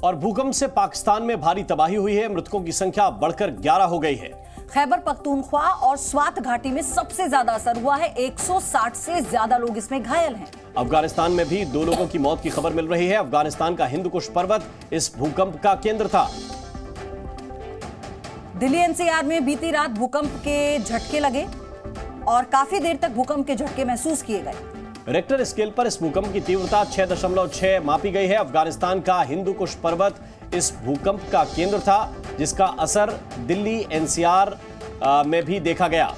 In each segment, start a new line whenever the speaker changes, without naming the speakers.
और भूकंप से पाकिस्तान में भारी तबाही हुई है। मृतकों की संख्या बढ़कर 11 हो गई है।
खैबर पख्तूनख्वा और स्वात घाटी में सबसे ज्यादा असर हुआ है। 160 से ज्यादा लोग इसमें घायल हैं।
अफगानिस्तान में भी 2 लोगों की मौत की खबर मिल रही है। अफगानिस्तान का हिंदुकुश पर्वत इस भूकंप का केंद्र था।
दिल्ली एनसीआर में बीती रात भूकंप के झटके लगे और काफी देर तक भूकंप के झटके महसूस किए गए।
रिक्टर स्केल पर इस भूकंप की तीव्रता 6.6 मापी गई है। अफगानिस्तान का हिंदुकुश पर्वत इस भूकंप का केंद्र था, जिसका असर दिल्ली एनसीआर में भी देखा गया।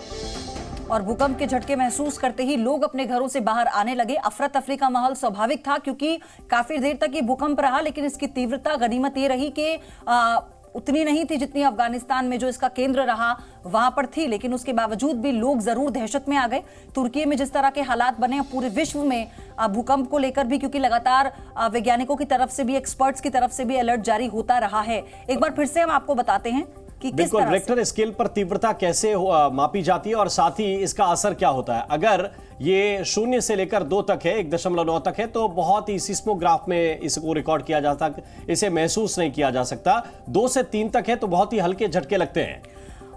और भूकंप के झटके महसूस करते ही लोग अपने घरों से बाहर आने लगे। अफरा तफरी का माहौल स्वाभाविक था, क्योंकि काफी देर तक ये भूकंप रहा, लेकिन इसकी तीव्रता, गनीमत ये रही कि उतनी नहीं थी जितनी अफगानिस्तान में जो इसका केंद्र रहा वहां पर थी। लेकिन उसके बावजूद भी लोग जरूर दहशत में आ गए। तुर्की में जिस तरह के हालात बने, पूरे विश्व में भूकंप को लेकर भी, क्योंकि लगातार वैज्ञानिकों की तरफ से भी, एक्सपर्ट्स की तरफ से भी अलर्ट जारी होता रहा है। एक बार फिर से हम आपको बताते हैं कि किस तरह
रिक्टर स्केल पर तीव्रता कैसे मापी जाती है और साथ ही इसका असर क्या होता है। अगर ये 0 से लेकर 2 तक है, 1.9 तक है, तो बहुत ही सिस्मोग्राफ में इसको रिकॉर्ड किया जा सकता, इसे महसूस नहीं किया जा सकता। 2 से 3 तक है तो बहुत ही हल्के झटके लगते हैं।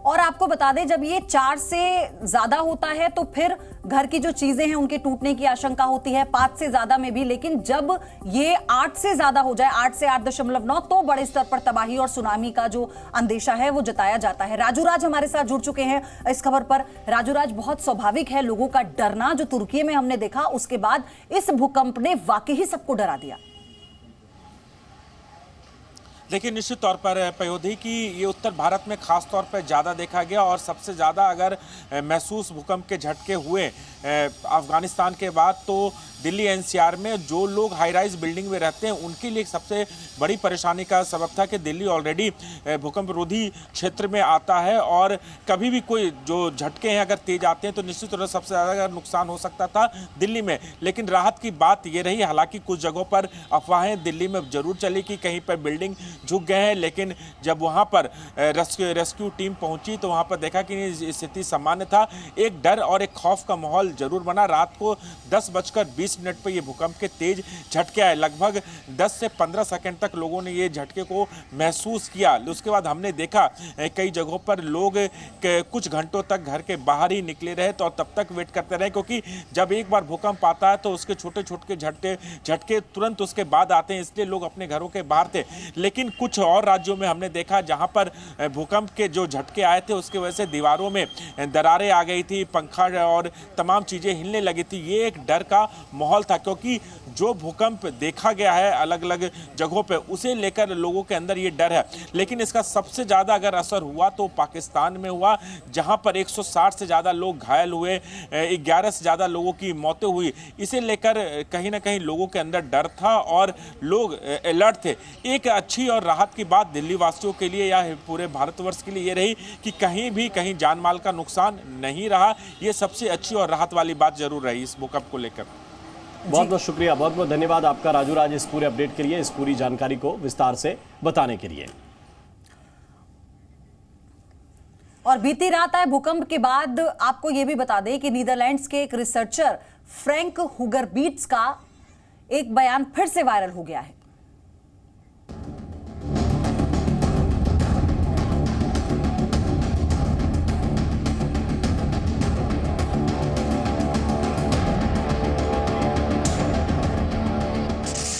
और आपको बता दें, जब ये 4 से ज्यादा होता है तो फिर घर की जो चीजें हैं उनके टूटने की आशंका होती है, 5 से ज्यादा में भी। लेकिन जब ये 8 से ज्यादा हो जाए, 8 से 8.9, तो बड़े स्तर पर तबाही और सुनामी का जो अंदेशा है वो जताया जाता है। राजू राज हमारे साथ जुड़ चुके हैं इस खबर पर। राजू राज, बहुत स्वाभाविक है लोगों का डरना, जो तुर्की में हमने देखा, उसके बाद इस भूकंप ने वाकई ही सबको डरा दिया।
देखिए, निश्चित तौर पर पयोधी की ये उत्तर भारत में खास तौर पर ज़्यादा देखा गया और सबसे ज़्यादा अगर महसूस भूकंप के झटके हुए अफगानिस्तान के बाद, तो दिल्ली एनसीआर में जो लोग हाई राइज बिल्डिंग में रहते हैं उनके लिए सबसे बड़ी परेशानी का सबब था कि दिल्ली ऑलरेडी भूकंप रोधी क्षेत्र में आता है और कभी भी कोई जो झटके हैं अगर तेज आते हैं तो निश्चित तौर पर सबसे ज़्यादा नुकसान हो सकता था दिल्ली में। लेकिन राहत की बात ये रही, हालांकि कुछ जगहों पर अफवाहें दिल्ली में जरूर चली कि कहीं पर बिल्डिंग झुक गए हैं, लेकिन जब वहाँ पर रेस्क्यू टीम पहुँची तो वहाँ पर देखा कि स्थिति सामान्य था। एक डर और एक खौफ का माहौल जरूर बना। रात को 10:20 पर ये भूकंप के तेज झटके आए। लगभग 10 से 15 सेकंड तक लोगों ने ये झटके को महसूस किया। उसके बाद हमने देखा कई जगहों पर लोग कुछ घंटों तक घर के बाहर ही निकले रहे, तो तब तक वेट करते रहे, क्योंकि जब एक बार भूकंप आता है तो उसके छोटे छोटे झटके तुरंत उसके बाद आते हैं, इसलिए लोग अपने घरों के बाहर थे। लेकिन कुछ और राज्यों में हमने देखा जहां पर भूकंप के जो झटके आए थे उसकी वजह से दीवारों में दरारें आ गई थी, पंखा और तमाम चीजें हिलने लगी थी। ये एक डर का माहौल था, क्योंकि जो भूकंप देखा गया है अलग अलग जगहों पे, उसे लेकर लोगों के अंदर ये डर है। लेकिन इसका सबसे ज़्यादा अगर असर हुआ तो पाकिस्तान में हुआ, जहां पर 160 से ज़्यादा लोग घायल हुए, 11 से ज़्यादा लोगों की मौतें हुई। इसे लेकर कहीं ना कहीं लोगों के अंदर डर था और लोग अलर्ट थे। एक अच्छी और राहत की बात दिल्ली वासियों के लिए या पूरे भारतवर्ष के लिए ये रही कि कहीं जान माल का नुकसान नहीं रहा। ये सबसे अच्छी और राहत वाली बात जरूर रही इस भूकंप को लेकर।
बहुत बहुत शुक्रिया, बहुत बहुत धन्यवाद आपका राजू राज, इस पूरे अपडेट के लिए, इस पूरी जानकारी को विस्तार से बताने के लिए।
और बीती रात आए भूकंप के बाद आपको यह भी बता दें कि नीदरलैंड्स के एक रिसर्चर फ्रैंक हुगरबीट्स का एक बयान फिर से वायरल हो गया है।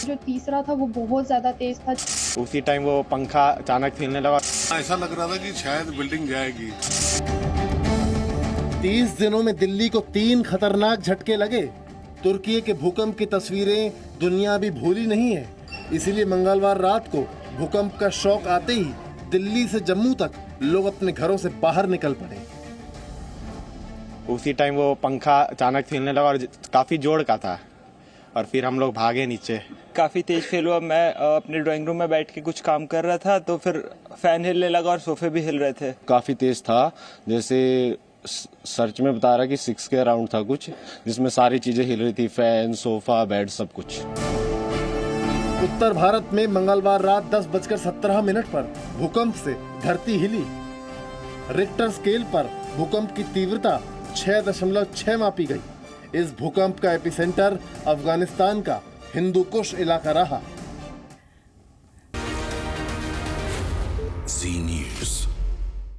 जो तीसरा था वो बहुत ज्यादा तेज था।
उसी टाइम वो पंखा अचानक हिलने लगा।
ऐसा लग रहा था कि शायद बिल्डिंग जाएगी।
30 दिनों में दिल्ली को 3 खतरनाक झटके लगे। तुर्की के भूकंप की तस्वीरें दुनिया भी भूली नहीं है, इसीलिए मंगलवार रात को भूकंप का शौक आते ही दिल्ली से जम्मू तक लोग अपने घरों से बाहर निकल पड़े।
उसी टाइम वो पंखा अचानक हिलने लगा और काफी जोर का था और फिर हम लोग भागे नीचे।
काफ़ी तेज फेल हुआ। मैं अपने ड्राइंग रूम में बैठ के कुछ काम कर रहा था तो फिर फैन हिलने लगा और सोफे भी हिल रहे थे।
काफी तेज था, जैसे सर्च में बता रहा कि 6 के अराउंड था कुछ, जिसमें सारी चीजें हिल रही थी, फैन, सोफा, बेड, सब कुछ।
उत्तर भारत में मंगलवार रात 10:17 पर भूकंप से धरती हिली। रिक्टर स्केल पर भूकंप की तीव्रता 6.6 मापी गई। इस भूकंप का एपिसेंटर अफगानिस्तान का हिंदुकुश इलाका रहा।
Z News.